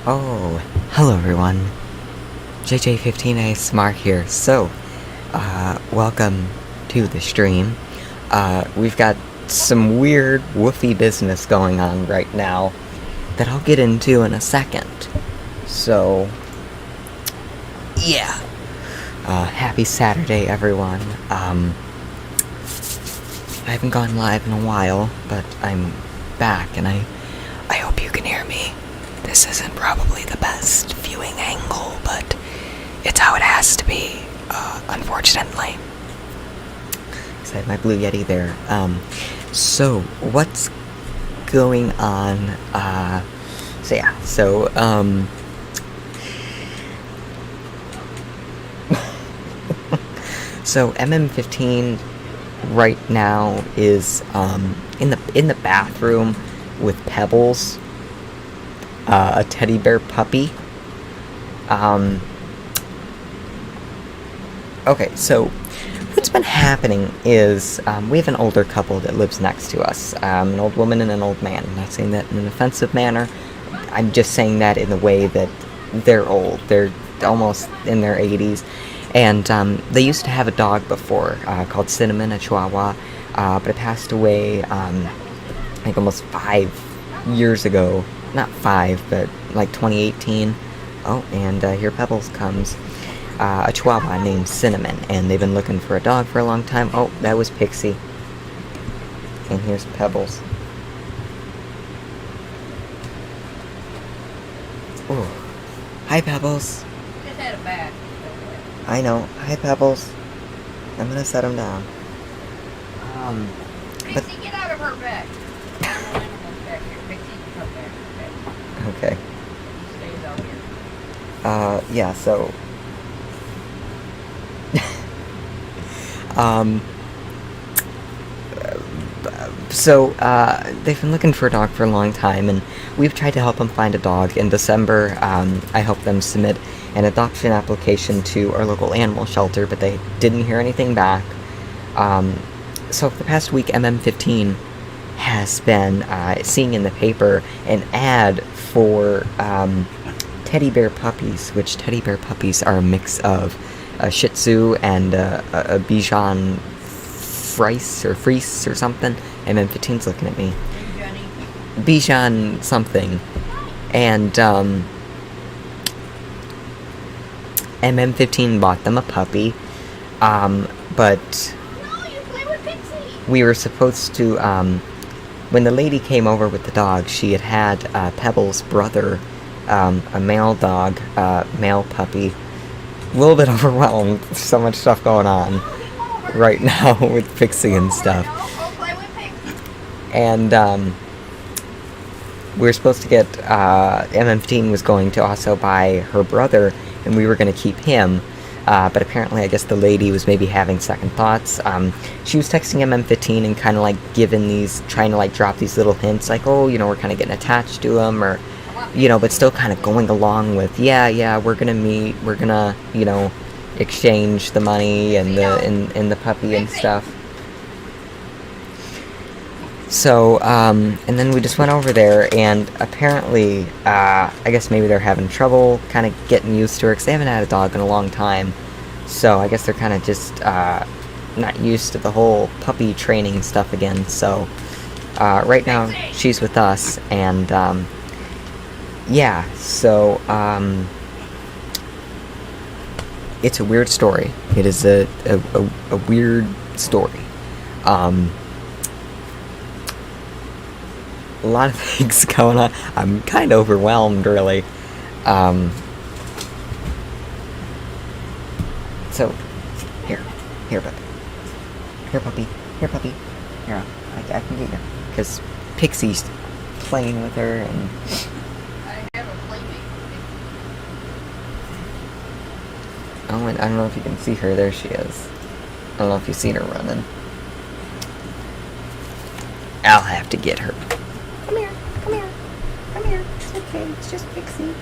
Oh, hello everyone. JJ15 ASMR here. So, welcome to the stream. We've got some weird woofy business going on right now that I'll get into in a second. So, yeah. Happy Saturday, everyone. I haven't gone live in a while, but I'm back, and I hope you can hear me. This isn't probably the best viewing angle, but it's how it has to be, unfortunately. I had my Blue Yeti there. So, what's going on? So MM15 right now is in the bathroom with Pebbles, a teddy bear puppy. Okay, so what's been happening is we have an older couple that lives next to us, an old woman and an old man. I'm not saying that in an offensive manner. I'm just saying that in the way that they're old. They're almost in their 80s. And they used to have a dog before called Cinnamon, a Chihuahua, but it passed away, I think almost 5 years ago. Not 5, but like 2018. Oh, and here Pebbles comes. A Chihuahua named Cinnamon, and they've been looking for a dog for a long time. Oh, that was Pixie. And here's Pebbles. Ooh. Hi, Pebbles. Just had a bag. I know. Hi, Pebbles. I'm gonna set him down. Pixie, get out of her bag. Animal back here. Pixie, come back. Okay. He stays out here. Yeah, so... they've been looking for a dog for a long time, and we've tried to help them find a dog. In December, I helped them submit an adoption application to our local animal shelter, but they didn't hear anything back. So for the past week, MM15 has been seeing in the paper an ad for teddy bear puppies, which teddy bear puppies are a mix of a Shih Tzu and a Bichon Frise or something. MM15's looking at me. Bichon something. And MM15 bought them a puppy, but we were supposed to, when the lady came over with the dog, she had Pebbles' brother, a male dog, male puppy. A little bit overwhelmed. There's so much stuff going on right now with Pixie and stuff. And we were supposed to get, MM15 was going to also buy her brother, and we were going to keep him. But apparently, I guess the lady was maybe having second thoughts. She was texting MM15 and kind of like trying to like drop these little hints, like, oh, we're kind of getting attached to him, or, but still kind of going along with, yeah, we're gonna meet, we're gonna, exchange the money and the puppy and stuff. So, and then we just went over there, and apparently, I guess maybe they're having trouble kind of getting used to her, because they haven't had a dog in a long time. So I guess they're kind of just not used to the whole puppy training stuff again. So right now she's with us, and yeah, so it's a weird story. It is a weird story. A lot of things going on. I'm kind of overwhelmed, really. So, here, puppy. Here, puppy. Here, I can get you. Because Pixie's playing with her, and... I have a playmate. Oh, and I don't know if you can see her. There she is. I don't know if you've seen her running. I'll have to get her. Come here. It's okay, it's just Pixie.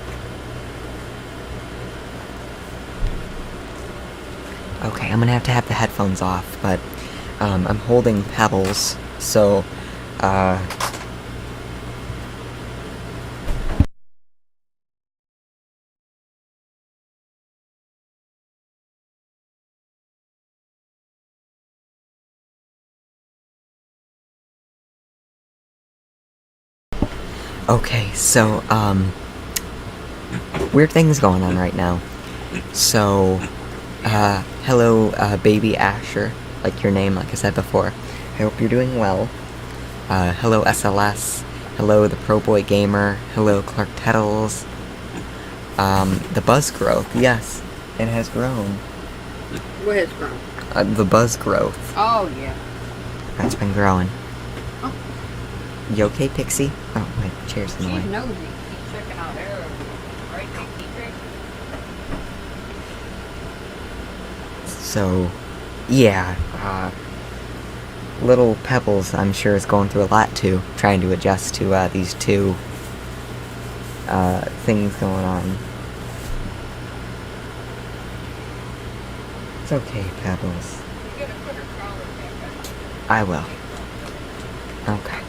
Okay, I'm gonna have to have the headphones off, but I'm holding Pebbles, so Okay, so, weird things going on right now. So, hello, baby Asher, like your name, like I said before. I hope you're doing well. Hello, SLS. Hello, the Pro Boy Gamer. Hello, Clark Tettles. The buzz growth, yes, it has grown. What has grown? The buzz growth, Oh, yeah. that's been growing. Oh. You okay, Pixie? Oh, my chair's in the She's way. nosy. She's checking out air. Right, Pixie? So, yeah, little Pebbles, I'm sure, is going through a lot too, trying to adjust to these two things going on. It's okay, Pebbles. You gotta put her collar back on. I will. Okay.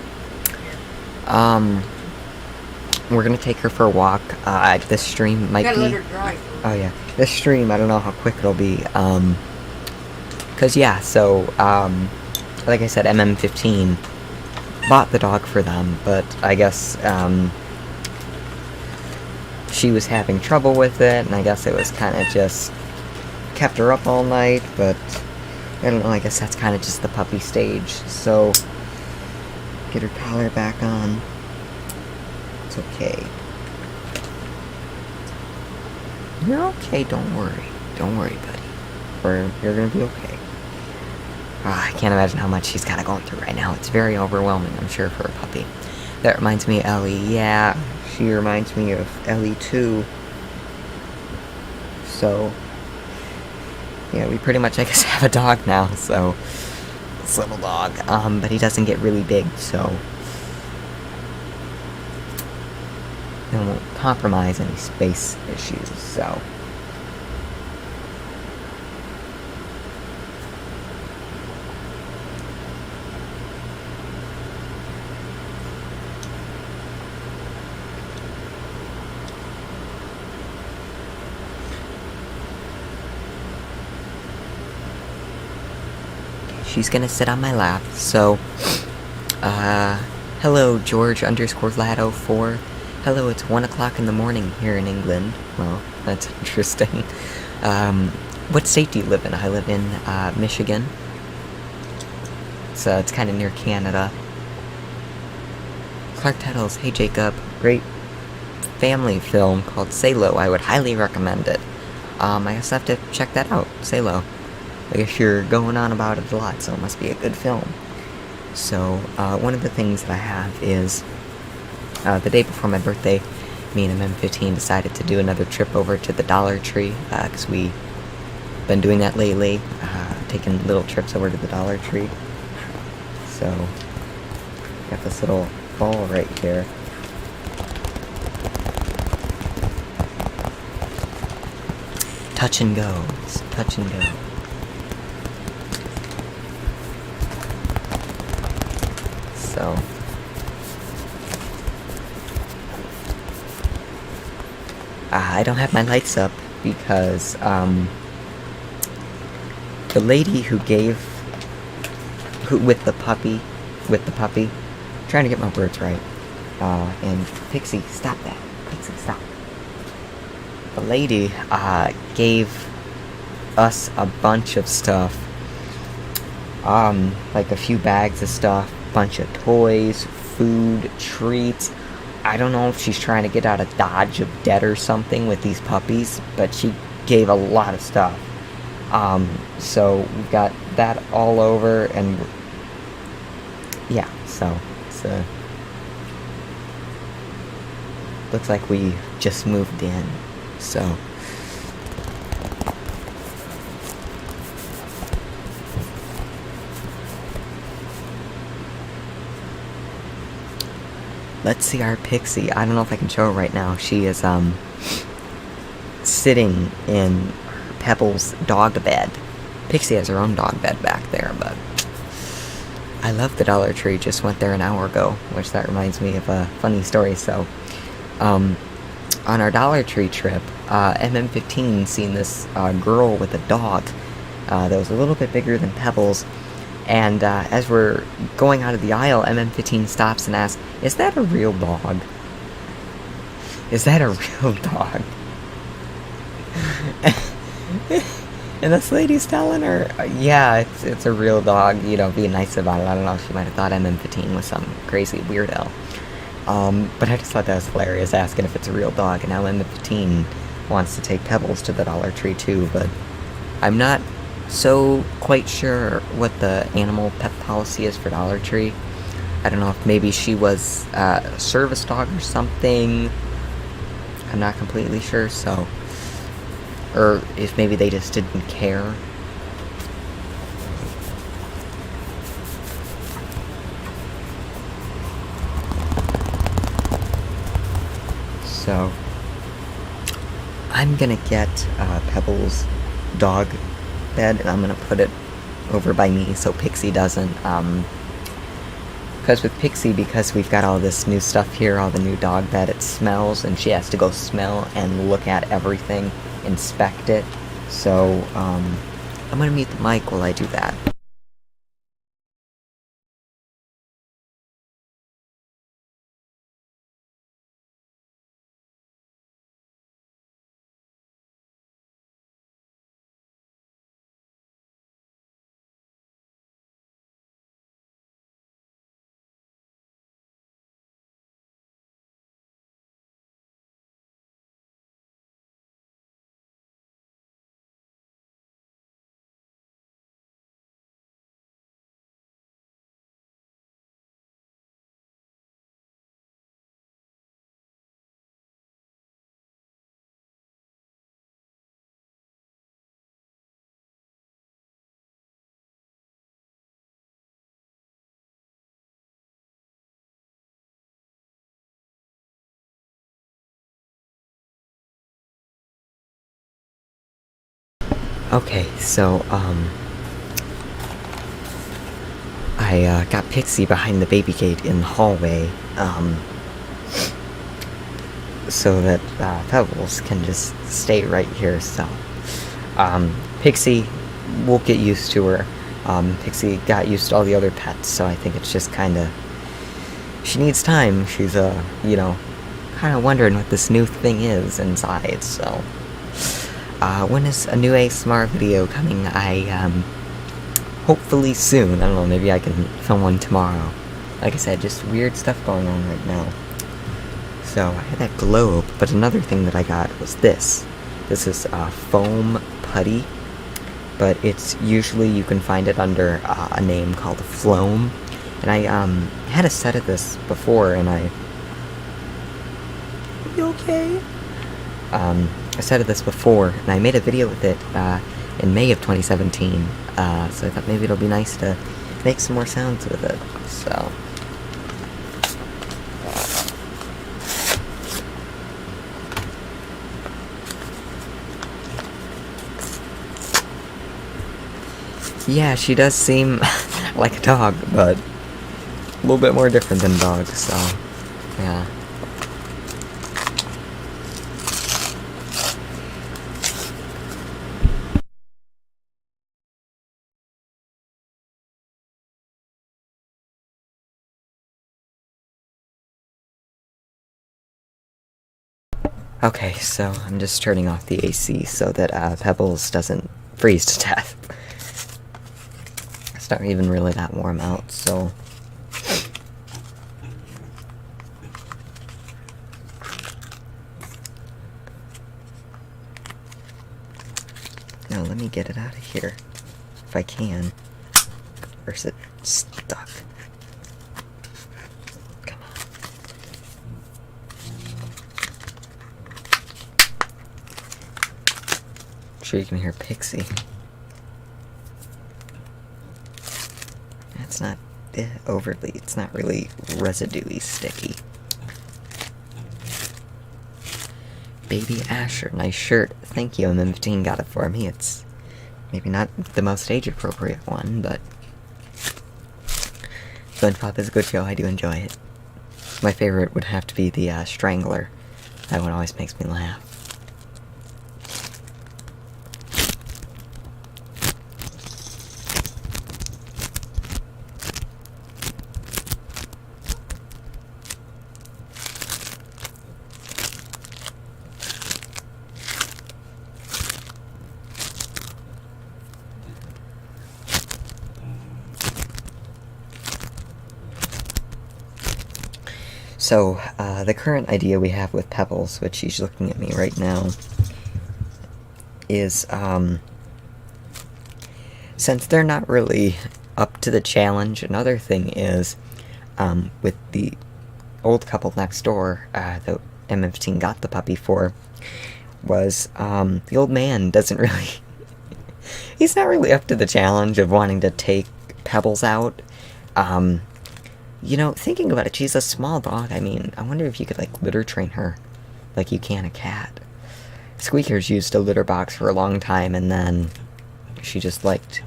We're gonna take her for a walk. This stream might You gotta be. let her dry. Oh yeah, this stream, I don't know how quick it'll be. Cause yeah, so like I said, MM15 bought the dog for them, but I guess she was having trouble with it, and I guess it was kind of just kept her up all night. But I don't know. I guess that's kind of just the puppy stage. So get her collar back on. It's okay. You're okay. Don't worry. Don't worry, buddy. You're gonna be okay. I can't imagine how much she's kind of going through right now. It's very overwhelming, I'm sure, for a puppy. That reminds me of Ellie. Yeah, she reminds me of Ellie too. So, yeah, we pretty much, I guess, have a dog now. So, this little dog. But he doesn't get really big, so it won't compromise any space issues. So. She's gonna sit on my lap, so, hello, George_Lad04. Hello, it's 1 o'clock in the morning here in England. Well, that's interesting. What state do you live in? I live in, Michigan. So, it's kinda near Canada. Clark Tettles, hey Jacob, great family film called Salo. I would highly recommend it. I guess I have to check that out, Salo. I guess you're going on about it a lot, so it must be a good film. So, one of the things that I have is, the day before my birthday, me and MM15 decided to do another trip over to the Dollar Tree, because we've been doing that lately, taking little trips over to the Dollar Tree. So, got this little ball right here. Touch and go. It's touch and go. So, I don't have my lights up because the lady who with the puppy, trying to get my words right, and Pixie, stop that, Pixie, stop. The lady gave us a bunch of stuff, like a few bags of stuff. Bunch of toys, food, treats. I don't know if she's trying to get out of dodge of debt or something with these puppies, but she gave a lot of stuff. So we've got that all over, and yeah, so it's looks like we just moved in, so. Let's see our Pixie. I don't know if I can show her right now. She is, sitting in Pebbles' dog bed. Pixie has her own dog bed back there, but I love the Dollar Tree. Just went there an hour ago, which that reminds me of a funny story. So, on our Dollar Tree trip, MM15 seen this girl with a dog that was a little bit bigger than Pebbles. And as we're going out of the aisle, MM15 stops and asks, "Is that a real dog?" Is that a real dog? And this lady's telling her, yeah, it's a real dog, you know, being nice about it. I don't know, she might have thought MM15 was some crazy weirdo. But I just thought that was hilarious, asking if it's a real dog, and now MM15 wants to take Pebbles to the Dollar Tree too, but I'm not so quite sure what the animal pet policy is for Dollar Tree. I don't know if maybe she was a service dog or something. I'm not completely sure, so... Or if maybe they just didn't care. So... I'm gonna get Pebbles' dog bed, and I'm gonna put it over by me so Pixie doesn't, because with Pixie, because we've got all this new stuff here, all the new dog bed, it smells, and she has to go smell and look at everything, inspect it, so, I'm gonna mute the mic while I do that. Okay, so, I, got Pixie behind the baby gate in the hallway, so that, Pebbles can just stay right here, so, Pixie will get used to her. Pixie got used to all the other pets, so I think it's just kinda... She needs time. She's, you know, kinda wondering what this new thing is inside, so... when is a new ASMR video coming? Hopefully soon. I don't know, maybe I can film one tomorrow. Like I said, just weird stuff going on right now. So, I had that globe, but another thing that I got was this. This is, foam putty, but it's usually, you can find it under, a name called Floam. And I, had a set of this before, and I... Are you okay? I said this before, and I made a video with it, in May of 2017, so I thought maybe it'll be nice to make some more sounds with it, so... Yeah, she does seem like a dog, but a little bit more different than a dog, so, yeah. Okay, so I'm just turning off the AC so that Pebbles doesn't freeze to death. It's not even really that warm out, so... Now let me get it out of here, if I can. Or is it stuck? Come on. I'm sure you can hear Pixie. It's not overly, it's not really residue-y sticky. Baby Asher, nice shirt. Thank you, MM15 got it for me. It's maybe not the most age-appropriate one, but... SpongeBob is a good show, I do enjoy it. My favorite would have to be the, Strangler. That one always makes me laugh. So, the current idea we have with Pebbles, which she's looking at me right now, is, since they're not really up to the challenge, another thing is, with the old couple next door, that MM15 got the puppy for, was, the old man doesn't really, he's not really up to the challenge of wanting to take Pebbles out. You know, thinking about it, she's a small dog. I mean, I wonder if you could, like, litter train her like you can a cat. Squeaker's used a litter box for a long time, and then she just liked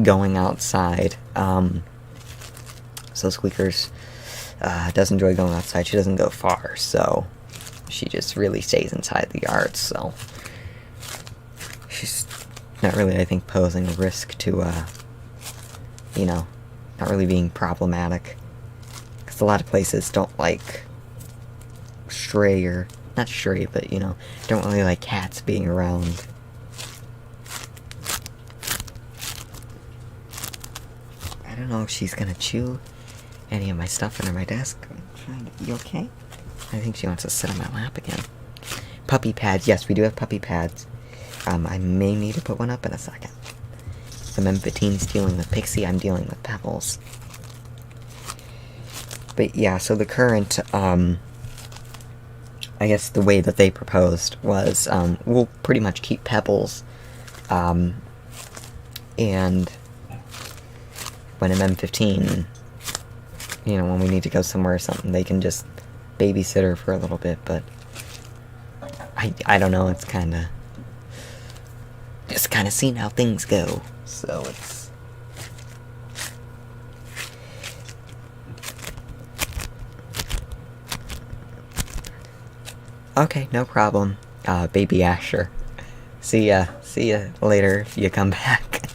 going outside. So Squeaker's does enjoy going outside. She doesn't go far, so she just really stays inside the yard, so she's not really, I think, posing a risk to, you know, not really being problematic. Because a lot of places don't like stray, or not stray, but, you know, don't really like cats being around. I don't know if she's gonna chew any of my stuff under my desk. I'm trying to be okay. I think she wants to sit on my lap again. Puppy pads. Yes, we do have puppy pads. I may need to put one up in a second. The M15's dealing with Pixie, I'm dealing with Pebbles. But yeah, so the current, I guess the way that they proposed was, we'll pretty much keep Pebbles, and when MM15, you know, when we need to go somewhere or something, they can just babysit her for a little bit, but I don't know, it's kinda, just kinda seeing how things go, so it's, okay, no problem, baby Asher. See ya later if you come back.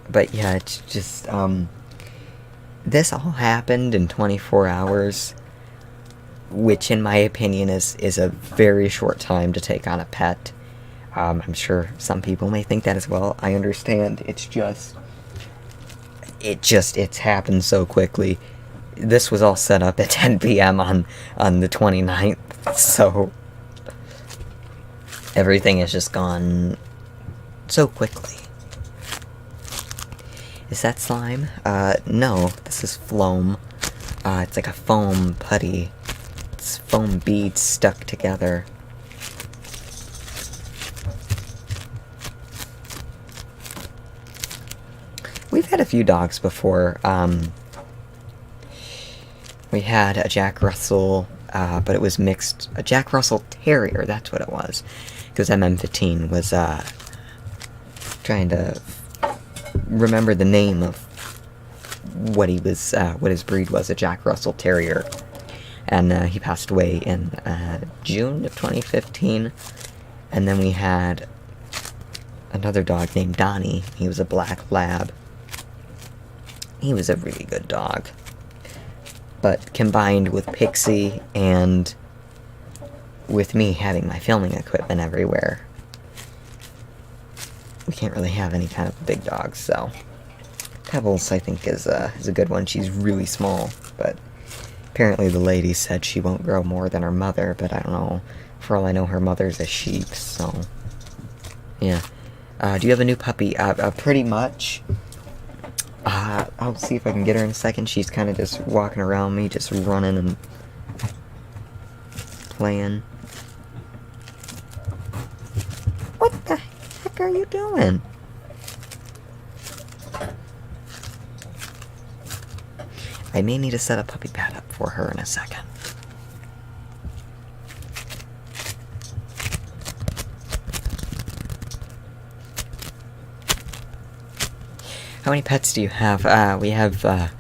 But yeah, it's just, this all happened in 24 hours, which in my opinion is a very short time to take on a pet. I'm sure some people may think that as well. I understand, it's happened so quickly. This was all set up at 10 p.m. on the 29th, so everything has just gone so quickly. Is that slime? No, this is Floam. It's like a foam putty. It's foam beads stuck together. We've had a few dogs before. We had a Jack Russell, but it was mixed. A Jack Russell Terrier, that's what it was. Because MM15 was, trying to remember the name of what he was, what his breed was, a Jack Russell Terrier. And, he passed away in, June of 2015. And then we had another dog named Donnie. He was a black lab. He was a really good dog. But combined with Pixie and with me having my filming equipment everywhere, we can't really have any kind of big dogs, so Pebbles, I think, is a good one. She's really small, but apparently the lady said she won't grow more than her mother, but I don't know. For all I know, her mother's a sheep, so yeah. Do you have a new puppy? Pretty much. I'll see if I can get her in a second. She's kind of just walking around me, just running and playing. What the heck are you doing? I may need to set a puppy pad up for her in a second. How many pets do you have? We have, a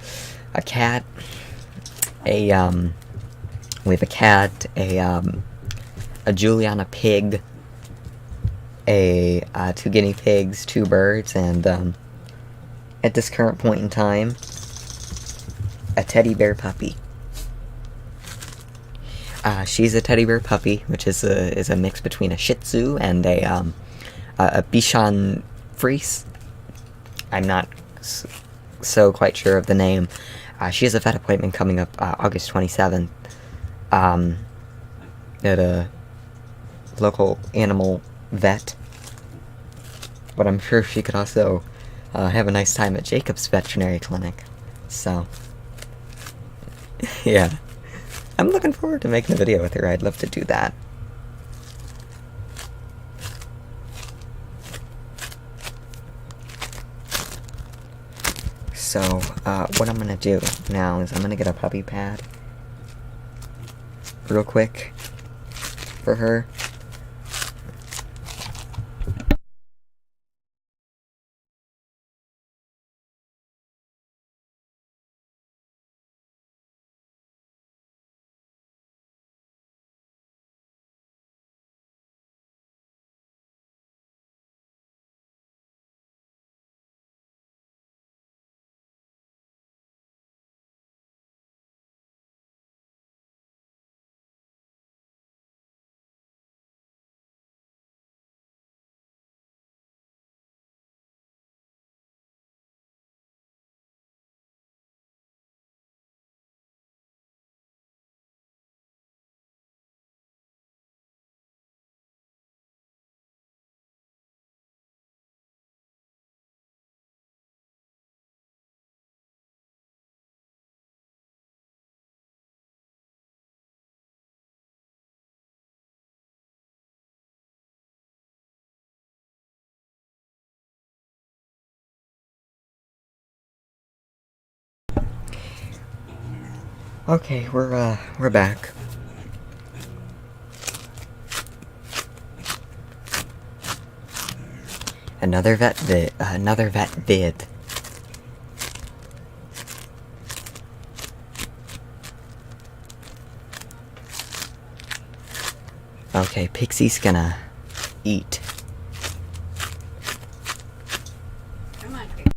cat, we have a cat, a Juliana pig, two guinea pigs, 2 birds, and, at this current point in time, a teddy bear puppy. She's a teddy bear puppy, which is a mix between a Shih Tzu and a Bichon Frise. I'm not so quite sure of the name. She has a vet appointment coming up August 27th at a local animal vet. But I'm sure she could also have a nice time at Jacob's veterinary clinic. So, yeah. I'm looking forward to making a video with her. I'd love to do that. So, what I'm gonna do now is I'm gonna get a puppy pad real quick for her. Okay, we're back. Another vet vid. Okay, Pixie's gonna eat. Come on, Pixie.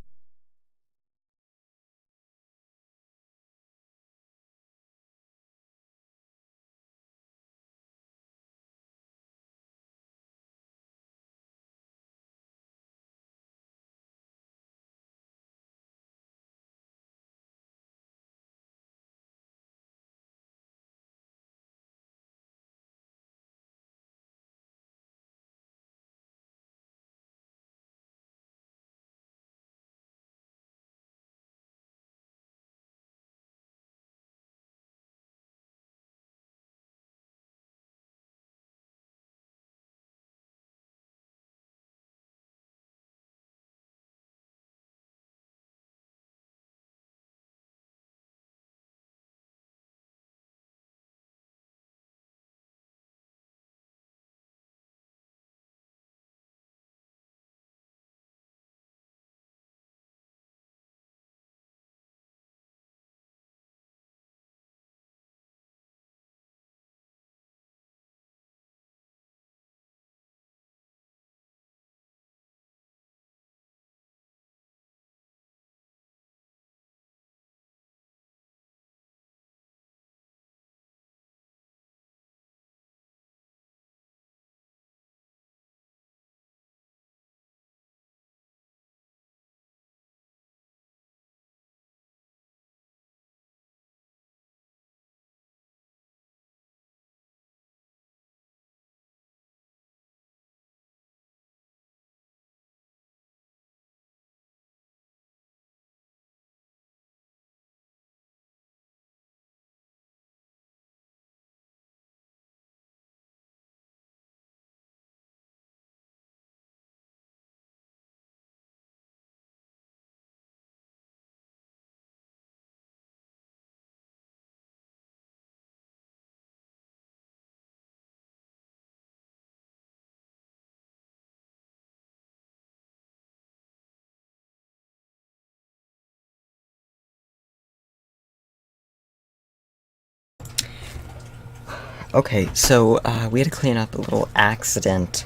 Okay, so, we had to clean up a little accident.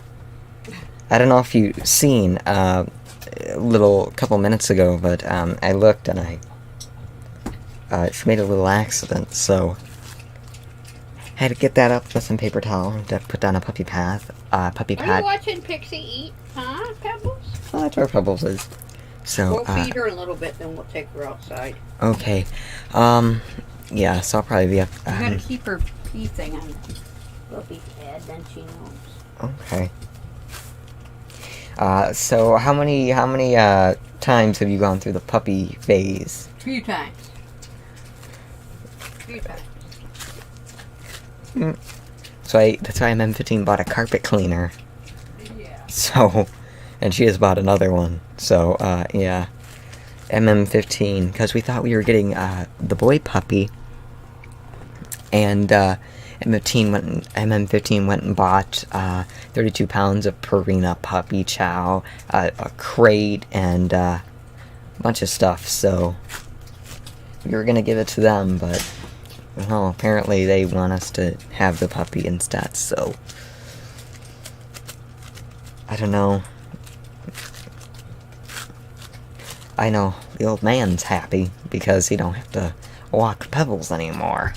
I don't know if you've seen, a couple minutes ago, but, I looked and she made a little accident, so had to get that up with some paper towel to put down a puppy pad. Are you watching Pixie eat, huh, Pebbles? Oh, that's where Pebbles is. So, We'll feed her in a little bit, then we'll take her outside. okay. Yeah, so I'll probably be up. You gotta keep her pee thing on the fluffy pad, then she knows. Okay. So how many times have you gone through the puppy phase? 3 times. 3 times. So that's why MM15 bought a carpet cleaner. Yeah. So, and she has bought another one. So, yeah. MM15, because we thought we were getting, the boy puppy. And, MM15 went and bought, 32 pounds of Purina puppy chow, a crate, and, a bunch of stuff. So, we were gonna give it to them, but, well, apparently they want us to have the puppy instead, so. I don't know. I know the old man's happy because he don't have to walk Pebbles anymore.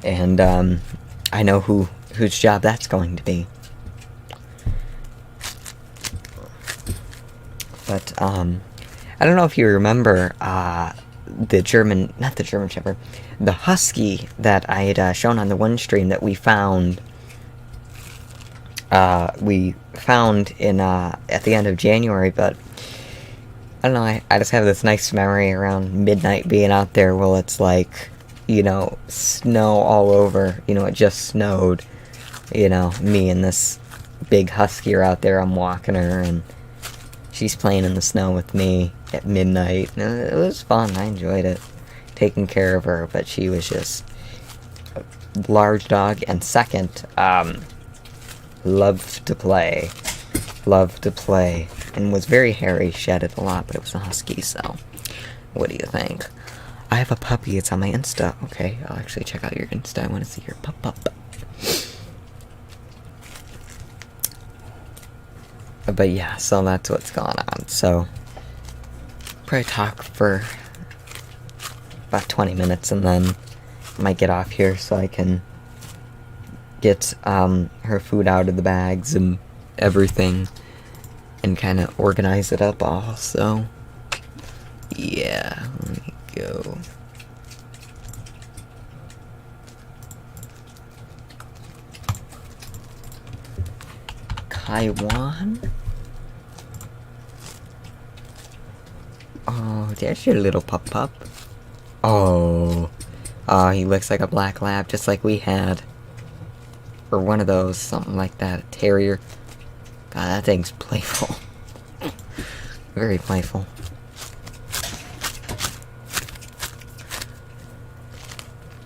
And I know whose job that's going to be. But I don't know if you remember not the German Shepherd, the Husky that I had shown on the one stream that we found. We found in at the end of January, but I don't know. I just have this nice memory around midnight being out there. Well, it's like, you know, snow all over. You know, it just snowed. You know, me and this big husky are out there. I'm walking her, and she's playing in the snow with me at midnight. And it was fun. I enjoyed it, taking care of her. But she was just a large dog. And second, loved to play, and was very hairy. Shedded a lot, but it was a husky. So, what do you think? I have a puppy. It's on my Insta. Okay, I'll actually check out your Insta. I want to see your pup. But yeah, so that's what's going on. So, probably talk for about 20 minutes, and then I might get off here so I can get her food out of the bags and everything, and kind of organize it up all. So, yeah, let me go. Taiwan? Oh, there's your little pup. Oh, he looks like a black lab, just like we had. Or one of those, something like that, a terrier. God, that thing's playful. Very playful.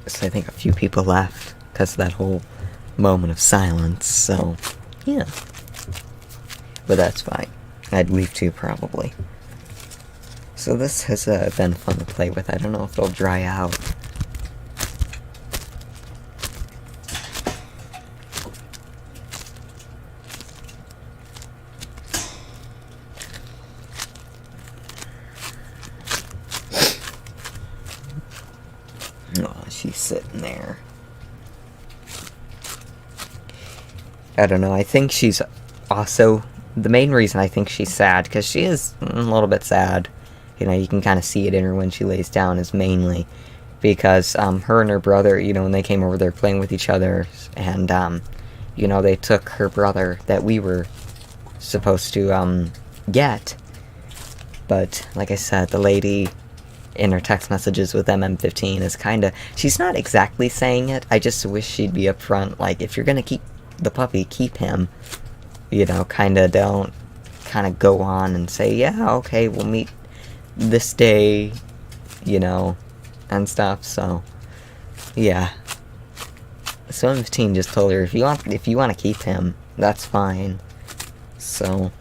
So I think a few people left because of that whole moment of silence, so, yeah. But that's fine. I'd leave too, probably. So this has been fun to play with. I don't know if it'll dry out. Oh, she's sitting there. I don't know, I think she's also, the main reason I think she's sad, because she is a little bit sad, you know, you can kind of see it in her when she lays down, is mainly because her and her brother, you know, when they came over, they're playing with each other, and, you know, they took her brother that we were supposed to, get, but, like I said, the lady in her text messages with MM15 is kind of, she's not exactly saying it, I just wish she'd be upfront, like, if you're gonna keep the puppy, keep him, you know, don't go on and say, yeah, okay, we'll meet this day, you know, and stuff, so, yeah. So M15 just told her, if you want to keep him, that's fine, so,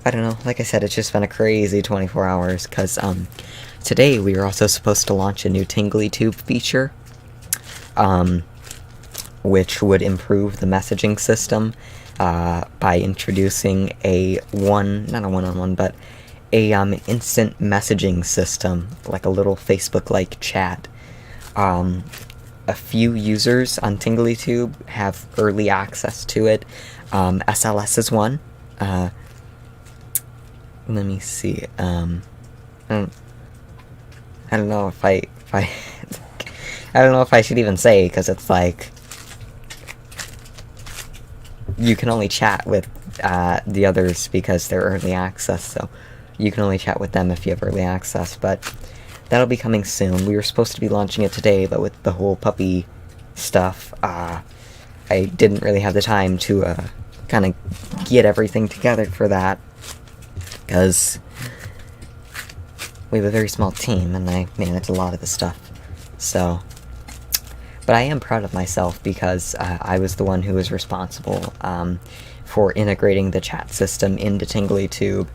I don't know, like I said, it's just been a crazy 24 hours, because, today we were also supposed to launch a new Tingly Tube feature, which would improve the messaging system, by introducing not a one-on-one, but a, instant messaging system, like a little Facebook-like chat, a few users on TinglyTube have early access to it. SLS is one. Let me see. I don't know if I I don't know if I should even say, because it's like you can only chat with the others because they're early access, so you can only chat with them if you have early access, but that'll be coming soon. We were supposed to be launching it today, but with the whole puppy stuff, I didn't really have the time to kind of get everything together for that, because we have a very small team, and I manage a lot of the stuff, so... But I am proud of myself, because I was the one who was responsible for integrating the chat system into TinglyTube,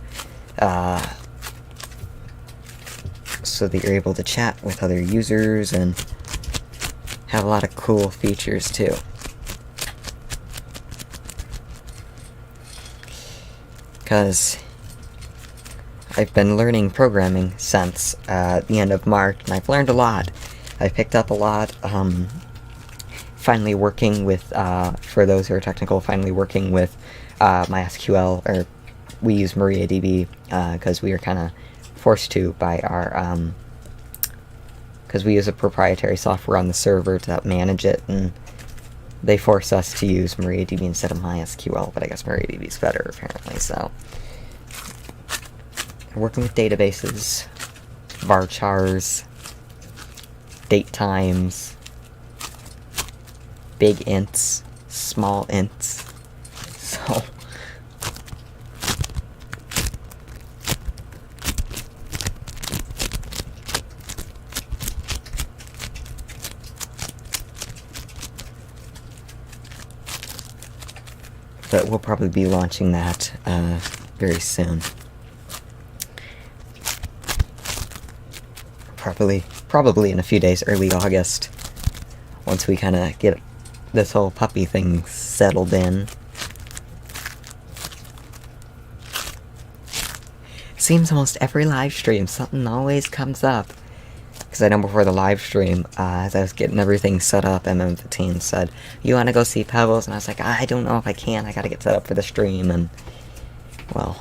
so that you're able to chat with other users, and have a lot of cool features, too. Because I've been learning programming since the end of March, and I've learned a lot. I picked up a lot, finally working with, for those who are technical, finally working with MySQL, or we use MariaDB, because we are kind of forced to by our, because we use a proprietary software on the server to manage it, and they force us to use MariaDB instead of MySQL, but I guess MariaDB is better, apparently, so. Working with databases, varchars, date times, big ints, small ints, so... But we'll probably be launching that very soon. Probably in a few days, early August, once we kind of get this whole puppy thing settled in. Seems almost every live stream, something always comes up. Because I know before the live stream, as I was getting everything set up, MM15 said, "You want to go see Pebbles?" And I was like, "I don't know if I can, I gotta get set up for the stream," and, well,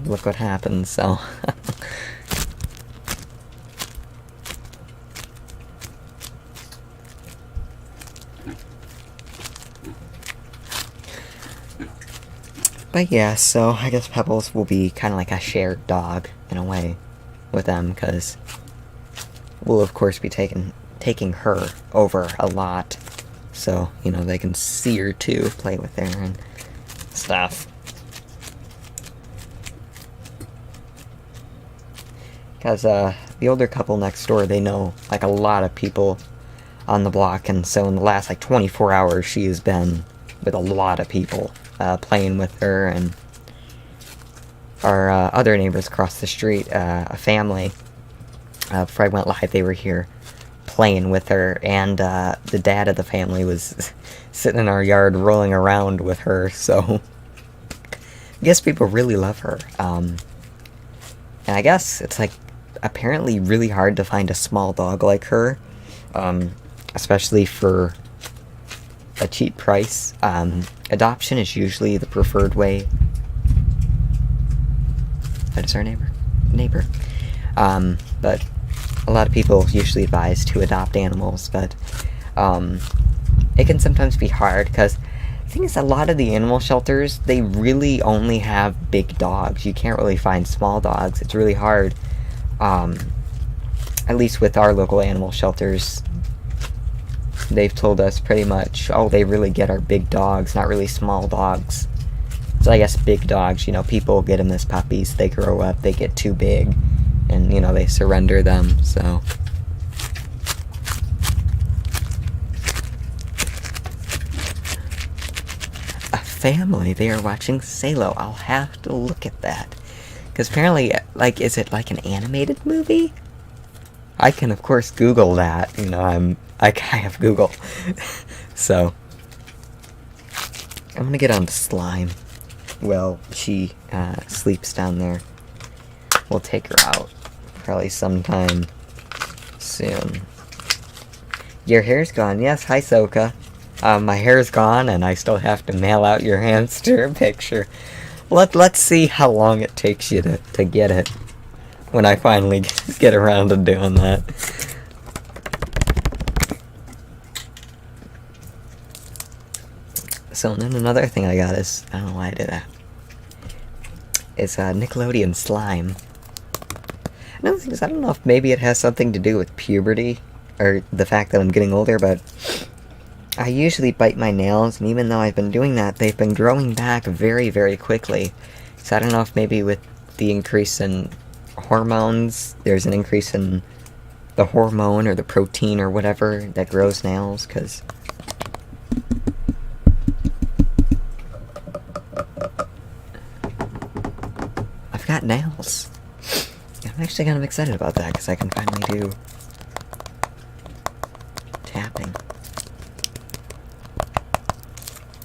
look what happened, so... But yeah, so I guess Pebbles will be kind of like a shared dog, in a way, with them, because we'll of course be taking her over a lot, so, you know, they can see her too, play with her and stuff. Because the older couple next door, they know, like, a lot of people on the block, and so in the last, like, 24 hours, she has been with a lot of people playing with her, and our other neighbors across the street, a family, before I went live, they were here playing with her, and the dad of the family was sitting in our yard rolling around with her, so I guess people really love her. And I guess it's, like, apparently really hard to find a small dog like her, especially for a cheap price. Adoption is usually the preferred way. That is our neighbor. But a lot of people usually advise to adopt animals, but it can sometimes be hard, because the thing is, a lot of the animal shelters, they really only have big dogs. You can't really find small dogs. It's really hard. At least with our local animal shelters, they've told us pretty much, oh, they really get our big dogs, not really small dogs. So I guess big dogs, you know, people get them as puppies, they grow up, they get too big, and, you know, they surrender them, so. A family, they are watching Salo. I'll have to look at that. Because apparently, like, is it like an animated movie? I can, of course, Google that, you know, I have Google. So, I'm gonna get on to Slime. Well, she sleeps down there. We'll take her out probably sometime soon. Your hair's gone. Yes, hi, Soka. My hair's gone, and I still have to mail out your hamster picture. Let's see how long it takes you to get it. When I finally get around to doing that. So then another thing I got is, I don't know why I did that. It's Nickelodeon slime. Another thing is, I don't know if maybe it has something to do with puberty, or the fact that I'm getting older, but I usually bite my nails, and even though I've been doing that, they've been growing back very, very quickly. So I don't know if maybe with the increase in hormones, there's an increase in the hormone or the protein or whatever that grows nails, because I've got nails. I'm actually kind of excited about that, because I can finally do tapping.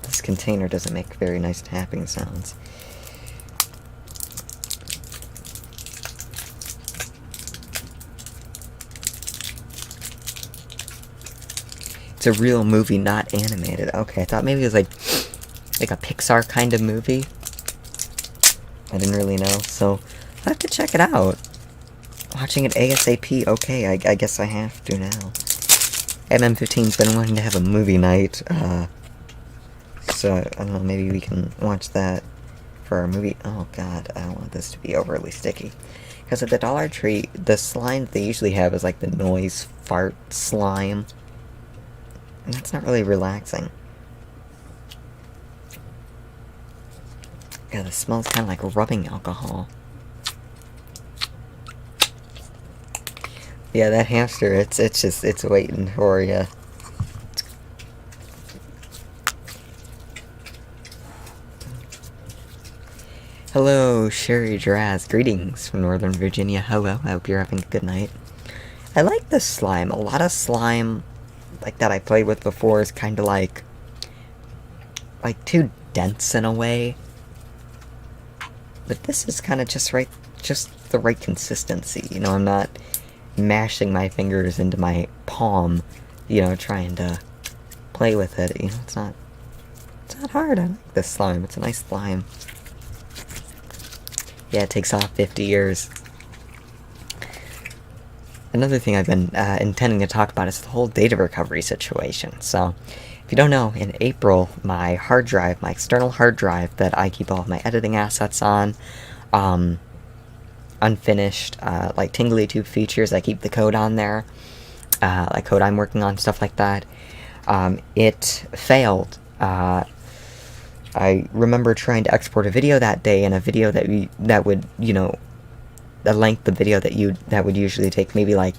This container doesn't make very nice tapping sounds. It's a real movie, not animated. Okay, I thought maybe it was like a Pixar kind of movie. I didn't really know, so I have to check it out. Watching it ASAP, okay, I guess I have to now. MM15's been wanting to have a movie night, so I don't know, maybe we can watch that for our movie. Oh god, I don't want this to be overly sticky. Because at the Dollar Tree, the slime they usually have is like the noise fart slime. And that's not really relaxing. Yeah, the smells kind of like rubbing alcohol. Yeah, that hamster, it's waiting for you. Hello, Sherry Draz. Greetings from Northern Virginia. Hello, I hope you're having a good night. I like this slime. A lot of slime like that I played with before is kind of like too dense in a way. But this is kind of just the right consistency. You know, I'm not mashing my fingers into my palm, you know, trying to play with it. You know, it's not hard. I like this slime. It's a nice slime. Yeah, it takes off 50 years. Another thing I've been intending to talk about is the whole data recovery situation. So, if you don't know, in April, my hard drive, my external hard drive that I keep all of my editing assets on, unfinished, like TinglyTube features, I keep the code on there, like code I'm working on, stuff like that. It failed. I remember trying to export a video that day, and a video that would, you know, the length of video that would usually take maybe like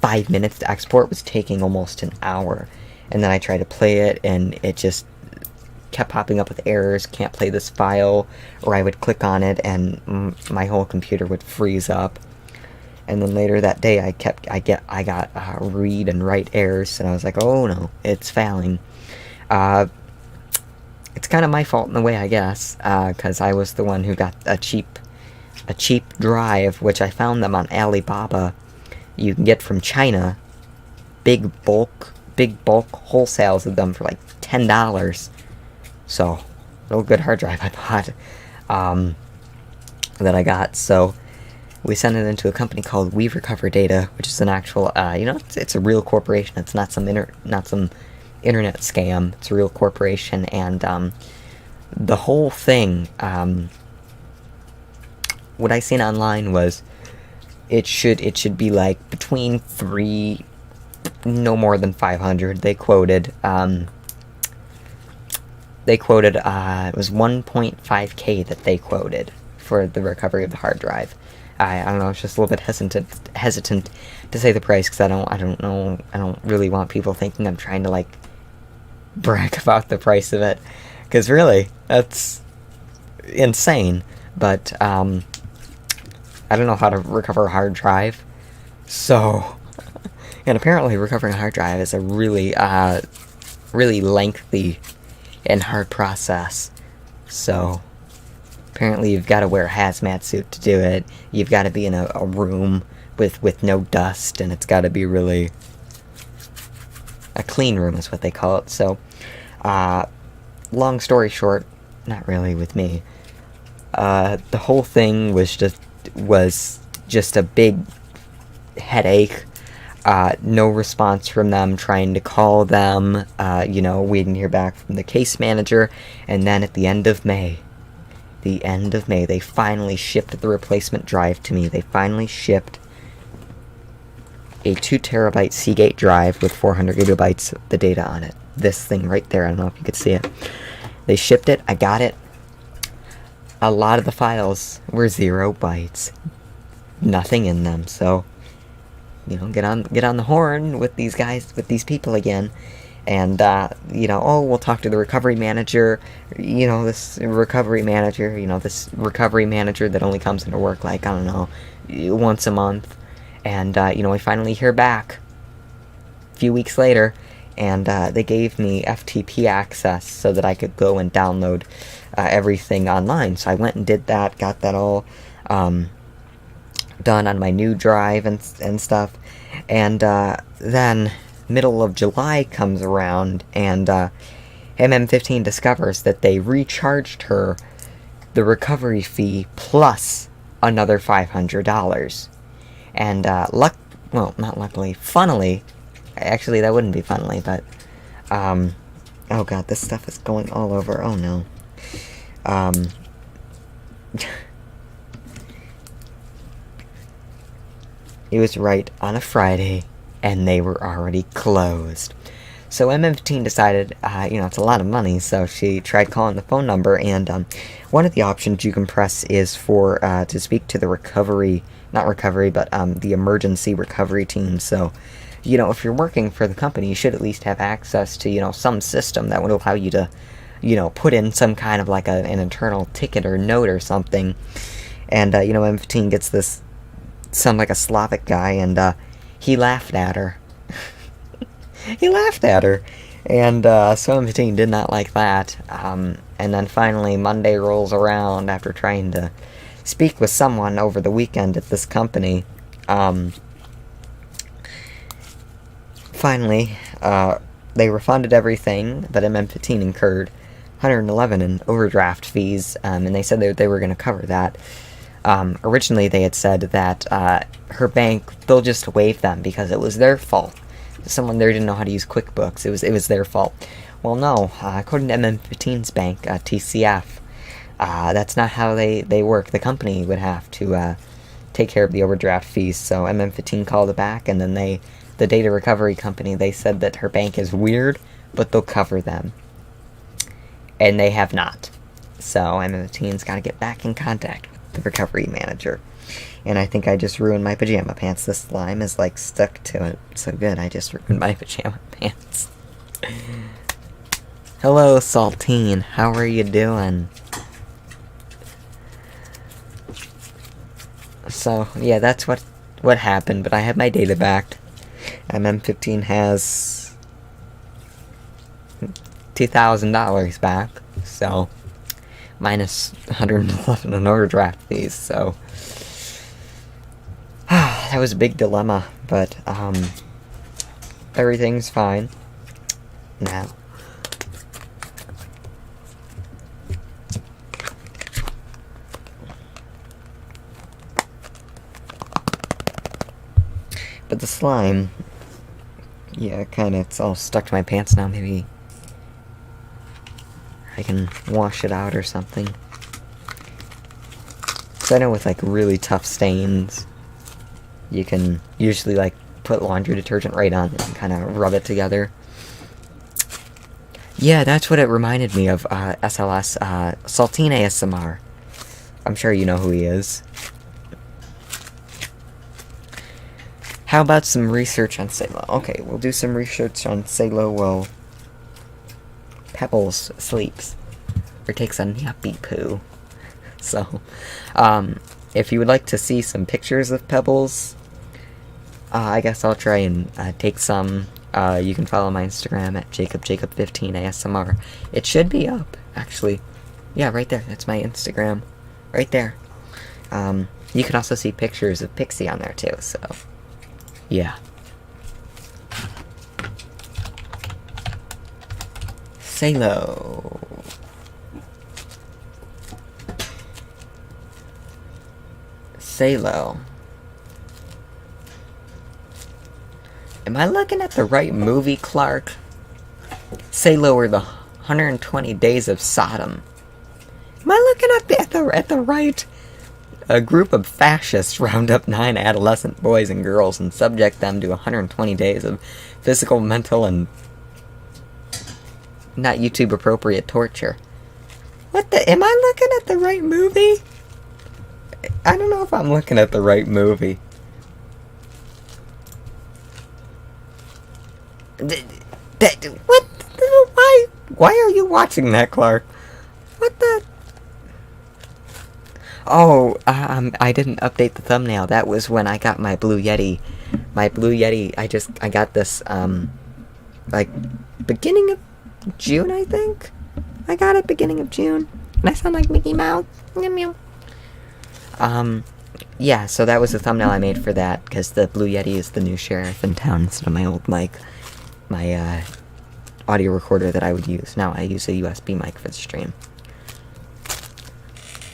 5 minutes to export was taking almost an hour. And then I tried to play it, and it just kept popping up with errors, can't play this file, or I would click on it and my whole computer would freeze up. And then later that day I got read and write errors, and I was like, oh no, it's failing. It's kind of my fault in a way, I guess, because I was the one who got a cheap drive, which I found them on Alibaba. You can get from China, big bulk wholesales of them for like $10. So, real good hard drive I bought, that I got. So, we sent it into a company called We Recover Data, which is an actual, you know, it's a real corporation. It's not some internet scam. It's a real corporation, and the whole thing, what I seen online was it should be like between 3, no more than 500. They quoted it was 1.5K that they quoted for the recovery of the hard drive. I don't know, I was just a little bit hesitant to say the price, because I don't really want people thinking I'm trying to like brag about the price of it, because really that's insane. But I don't know how to recover a hard drive, so and apparently recovering a hard drive is a really lengthy and hard process. So apparently you've got to wear a hazmat suit to do it. You've got to be in a room with no dust, and it's got to be really A clean room is what they call it. So, long story short, not really with me. The whole thing was just a big headache. No response from them, trying to call them, we didn't hear back from the case manager, and then at the end of May, they finally shipped the replacement drive to me. They finally shipped a 2 terabyte Seagate drive with 400 gigabytes of the data on it. This thing right there, I don't know if you could see it. They shipped it, I got it. A lot of the files were 0 bytes. Nothing in them, so get on the horn with these guys, with these people again, and we'll talk to the recovery manager. This recovery manager that only comes into work like, I don't know, once a month, and we finally hear back a few weeks later, and they gave me FTP access so that I could go and download everything online. So I went and did that, got that all done on my new drive and stuff, and then middle of July comes around, and MM15 discovers that they recharged her the recovery fee plus another $500, and not luckily, funnily, actually that wouldn't be funnily, but oh god, this stuff is going all over. Oh no. It was right on a Friday, and they were already closed. So MM15 decided, it's a lot of money, so she tried calling the phone number, and one of the options you can press is for to speak to the the emergency recovery team. So, if you're working for the company, you should at least have access to, some system that would allow you to, put in some kind of like an internal ticket or note or something. And, M15 gets this, sound like a Slavic guy, and he laughed at her. He laughed at her. And so M15 did not like that. And then finally Monday rolls around after trying to speak with someone over the weekend at this company. Finally, they refunded everything that MM15 incurred, $111 in overdraft fees, and they said they were going to cover that. Originally they had said that her bank, they'll just waive them because it was their fault. Someone there didn't know how to use QuickBooks. It was their fault. Well, no. According to MM15's bank, TCF, that's not how they work. The company would have to take care of the overdraft fees. So MM15 called it back, and then the data recovery company, they said that her bank is weird, but they'll cover them. And they have not. So MM15's got to get back in contact with the recovery manager. And I think I just ruined my pajama pants. This slime is like stuck to it. So good, I just ruined my pajama pants. Hello, Saltine. How are you doing? So, yeah, that's what happened, but I have my data back. MM15 has $2,000 back, so minus $111 in overdraft fees, so that was a big dilemma, but everything's fine now. But the slime, yeah, it's all stuck to my pants now. Maybe I can wash it out or something. So I know with, really tough stains, you can usually, put laundry detergent right on it and kind of rub it together. Yeah, that's what it reminded me of, SLS, Saltine ASMR. I'm sure you know who he is. How about some research on Salo? Okay, we'll do some research on Salo while Pebbles sleeps or takes a nappy poo. So, if you would like to see some pictures of Pebbles, I guess I'll try and take some. You can follow my Instagram at JJ15 ASMR. It should be up, actually. Yeah, right there. That's my Instagram. Right there. You can also see pictures of Pixie on there, too, so... yeah. Salo. Salo. Am I looking at the right movie, Clark? Salo or the 120 Days of Sodom. Am I looking at the right? A group of fascists round up 9 adolescent boys and girls and subject them to 120 days of physical, mental, and not YouTube appropriate torture. What the? Am I looking at the right movie? I don't know if I'm looking at the right movie. What? Why are you watching that, Clark? What the? Oh, I didn't update the thumbnail. That was when I got my Blue Yeti. My Blue Yeti, I got this, like, beginning of June, I think? I got it beginning of June. And I sound like Mickey Mouse. Meow. Yeah, so that was the thumbnail I made for that, because the Blue Yeti is the new sheriff in town instead of my old mic. My, audio recorder that I would use. Now I use a USB mic for the stream.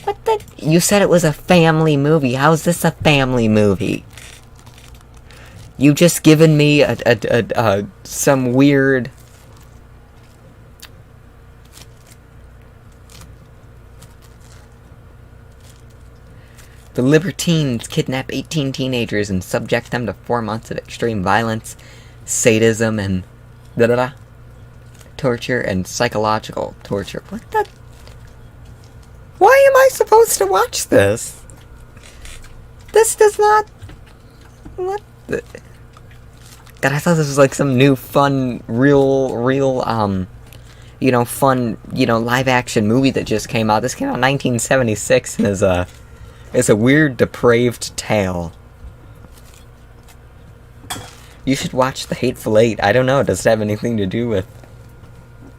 What the? You said it was a family movie. How's this a family movie? You just given me some weird... The libertines kidnap 18 teenagers and subject them to 4 months of extreme violence, sadism, and torture and psychological torture. What the? Why am I supposed to watch this? This does not... What the... God, I thought this was like some new fun, real, you know, fun, you know, live-action movie that just came out. This came out in 1976 and is a weird, depraved tale. You should watch The Hateful Eight. I don't know, does it have anything to do with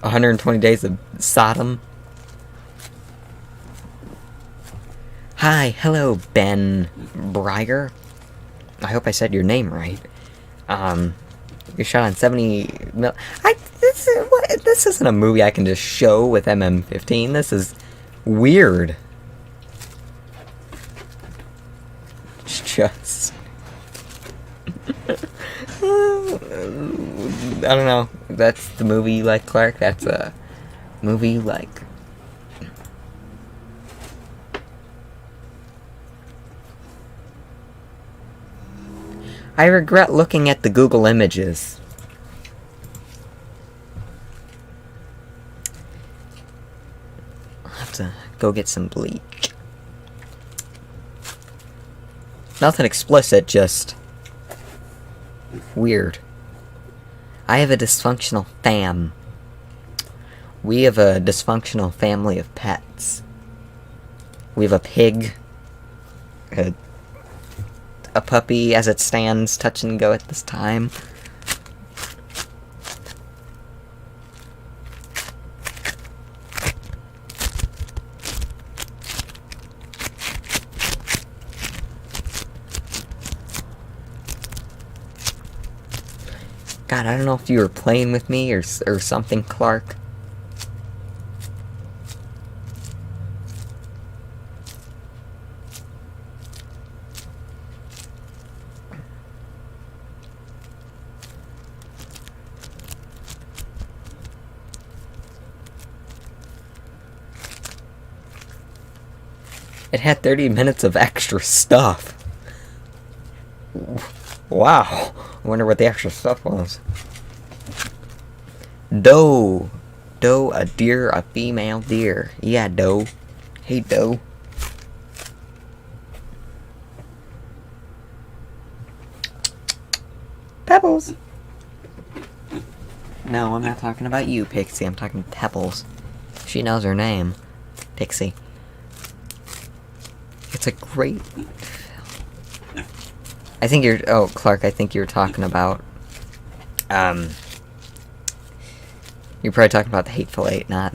120 Days of Sodom? Hi, hello, Ben Breyer. I hope I said your name right. You're shot on 70 mil... This isn't a movie I can just show with MM15. This is weird. It's just... I don't know. That's the movie you like, Clark? That's a movie you like. I regret looking at the Google images. I'll have to go get some bleach. Nothing explicit, just weird. I have a dysfunctional fam. We have a dysfunctional family of pets. We have a pig, a puppy as it stands, touch and go at this time. God, I don't know if you were playing with me or something, Clark. It had 30 minutes of extra stuff. Wow. I wonder what the extra stuff was. Doe. Doe, a deer, a female deer. Yeah, Doe. Hey, Doe. Pebbles. No, I'm not talking about you, Pixie. I'm talking Pebbles. She knows her name. Pixie. It's a great film. I think you're... Oh, Clark, I think you were talking about... You're probably talking about The Hateful Eight, not...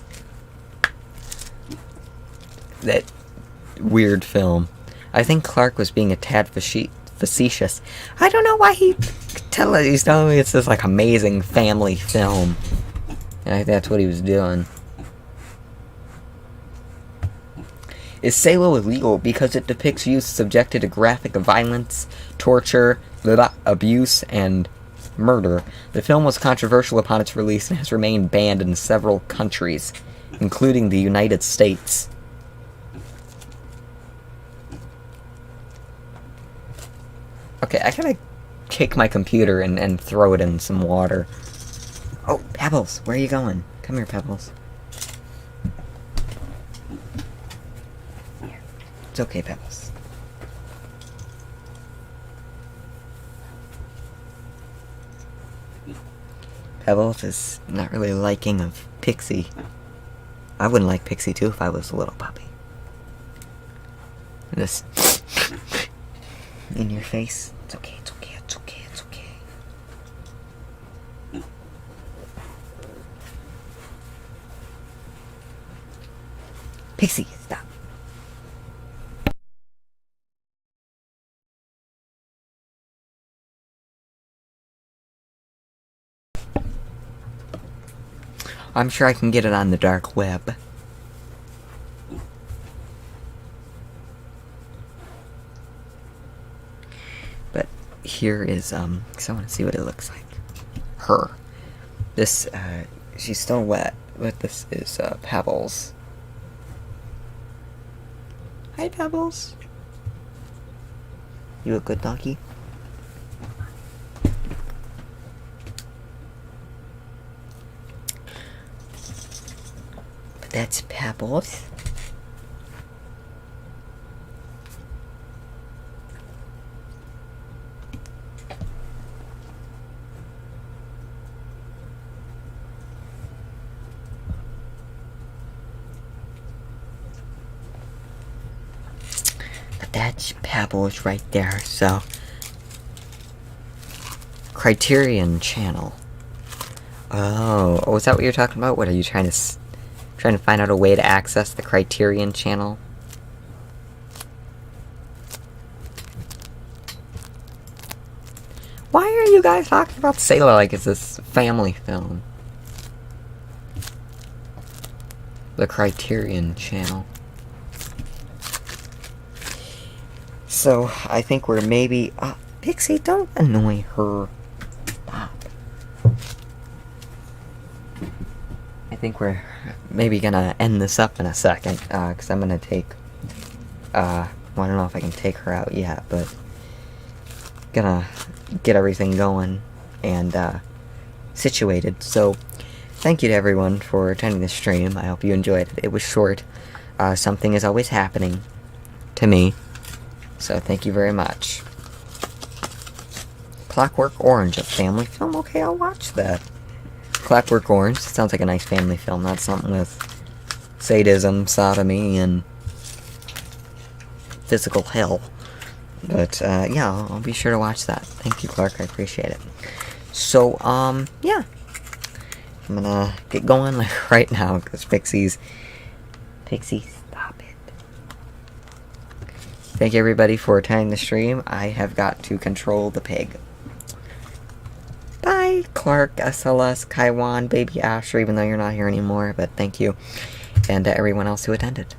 that weird film. I think Clark was being a tad facetious. I don't know why he's telling me it's this, like, amazing family film. And I think that's what he was doing. Is Salo illegal because it depicts youth subjected to graphic violence, torture, abuse, and murder? The film was controversial upon its release and has remained banned in several countries, including the United States. Okay, I gotta kick my computer and throw it in some water. Oh, Pebbles, where are you going? Come here, Pebbles. It's okay, Pebbles. Pebbles is not really liking of Pixie. I wouldn't like Pixie too if I was a little puppy. This in your face. It's okay, it's okay, it's okay, it's okay. Pixie, stop. I'm sure I can get it on the dark web. But here is, because I want to see what it looks like. Her. This, she's still wet, but this is, Pebbles. Hi, Pebbles. You a good doggy? But that's Pebbles. That's Pebbles right there, so... Criterion Channel. Oh, is that what you're talking about? What, are you trying to find out a way to access the Criterion Channel? Why are you guys talking about Sailor like it's this family film? The Criterion Channel. So, I think we're maybe... Pixie, don't annoy her. Stop. I think we're maybe gonna end this up in a second, because I'm gonna take... well, I don't know if I can take her out yet, but... Gonna get everything going and, situated. So, thank you to everyone for attending the stream. I hope you enjoyed it. It was short. Something is always happening to me. So, thank you very much. Clockwork Orange, a family film? Okay, I'll watch that. Clockwork Orange, it sounds like a nice family film, not something with sadism, sodomy, and physical hell. But, yeah, I'll be sure to watch that. Thank you, Clark, I appreciate it. So, yeah. I'm gonna get going, like, right now, because Pixie, stop it. Thank you, everybody, for attending the stream. I have got to control the pig. Bye, Clark, SLS, Kaiwan, Baby Asher, even though you're not here anymore, but thank you. And everyone else who attended.